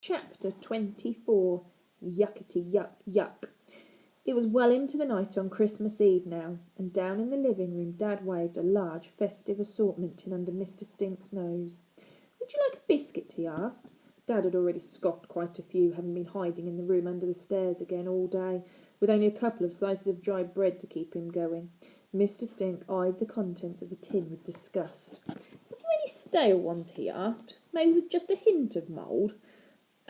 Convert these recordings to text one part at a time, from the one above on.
Chapter 24. Yuckety, yuck, yuck. It was well into the night on Christmas Eve now, and down in the living room Dad waved a large festive assortment tin under Mr. Stink's nose. "Would you like a biscuit?" he asked. Dad had already scoffed quite a few, having been hiding in the room under the stairs again all day, with only a couple of slices of dry bread to keep him going. Mr. Stink eyed the contents of the tin with disgust. "Have you any stale ones?" he asked. "Maybe with just a hint of mould?"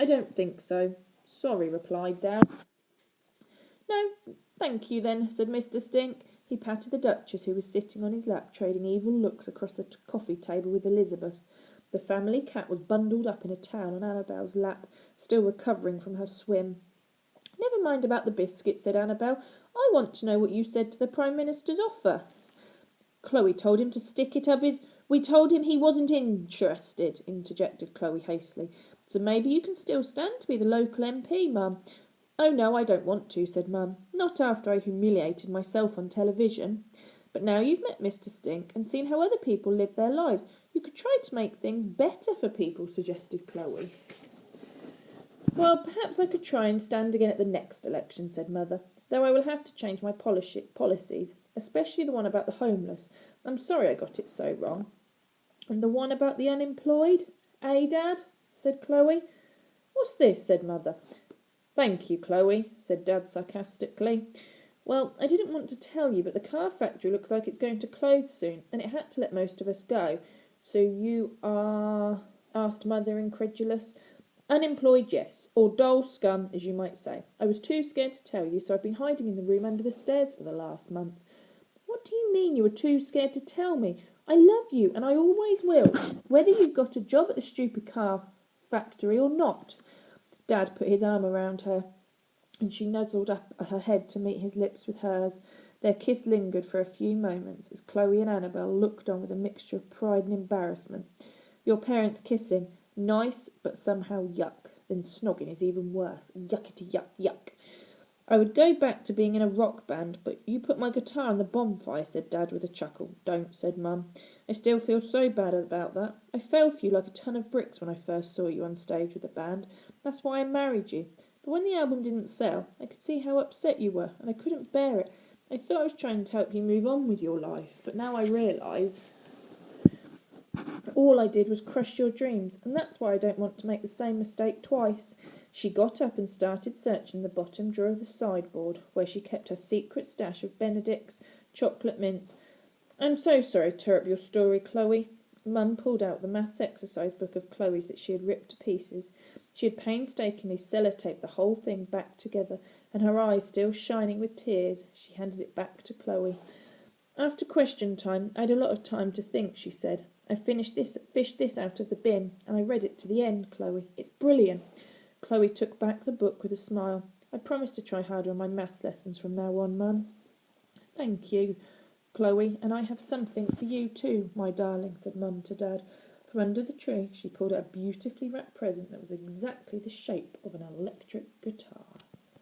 "I don't think so." "Sorry," replied Dad. "No, thank you then," said Mr. Stink. He patted the Duchess, who was sitting on his lap, trading evil looks across the coffee table with Elizabeth. The family cat was bundled up in a towel on Annabel's lap, still recovering from her swim. "Never mind about the biscuit," said Annabel. "I want to know what you said to the Prime Minister's offer." "Chloe told him to stick it up his—" "We told him he wasn't interested," interjected Chloe hastily. "So maybe you can still stand to be the local MP, Mum." "Oh, no, I don't want to," said Mum. "Not after I humiliated myself on television. But now you've met Mr. Stink and seen how other people live their lives, you could try to make things better for people," suggested Chloe. "Well, perhaps I could try and stand again at the next election," said Mother, "though I will have to change my policies, especially the one about the homeless. I'm sorry I got it so wrong." "And the one about the unemployed? Eh, Dad?" said Chloe. "What's this?" said Mother. "Thank you, Chloe," said Dad sarcastically. "Well, I didn't want to tell you, but the car factory looks like it's going to close soon, and it had to let most of us go." "So you are—" asked Mother, incredulous. "Unemployed, yes, or dull scum, as you might say. I was too scared to tell you, so I've been hiding in the room under the stairs for the last month." "What do you mean you were too scared to tell me? I love you, and I always will, whether you've got a job at the stupid car factory or not." Dad put his arm around her, and she nuzzled up her head to meet his lips with hers. Their kiss lingered for a few moments as Chloe and Annabel looked on with a mixture of pride and embarrassment. Your parents kissing, nice, but somehow yuck. Then snogging is even worse. Yuckety, yuck, yuck. "I would go back to being in a rock band, but you put my guitar on the bonfire," said Dad with a chuckle. "Don't," said Mum. "I still feel so bad about that. I fell for you like a ton of bricks when I first saw you on stage with the band. That's why I married you. But when the album didn't sell, I could see how upset you were, and I couldn't bear it. I thought I was trying to help you move on with your life, but now I realise all I did was crush your dreams, and that's why I don't want to make the same mistake twice." She got up and started searching the bottom drawer of the sideboard, where she kept her secret stash of Benedict's chocolate mints. "I'm so sorry to tear up your story, Chloe." Mum pulled out the maths exercise book of Chloe's that she had ripped to pieces. She had painstakingly sellotaped the whole thing back together, and her eyes still shining with tears, she handed it back to Chloe. "After question time, I had a lot of time to think," she said. "I fished this out of the bin, and I read it to the end, Chloe. It's brilliant." Chloe took back the book with a smile. "I promise to try harder on my maths lessons from now on, Mum." "Thank you, Chloe, and I have something for you too, my darling," said Mum to Dad. From under the tree she pulled out a beautifully wrapped present that was exactly the shape of an electric guitar.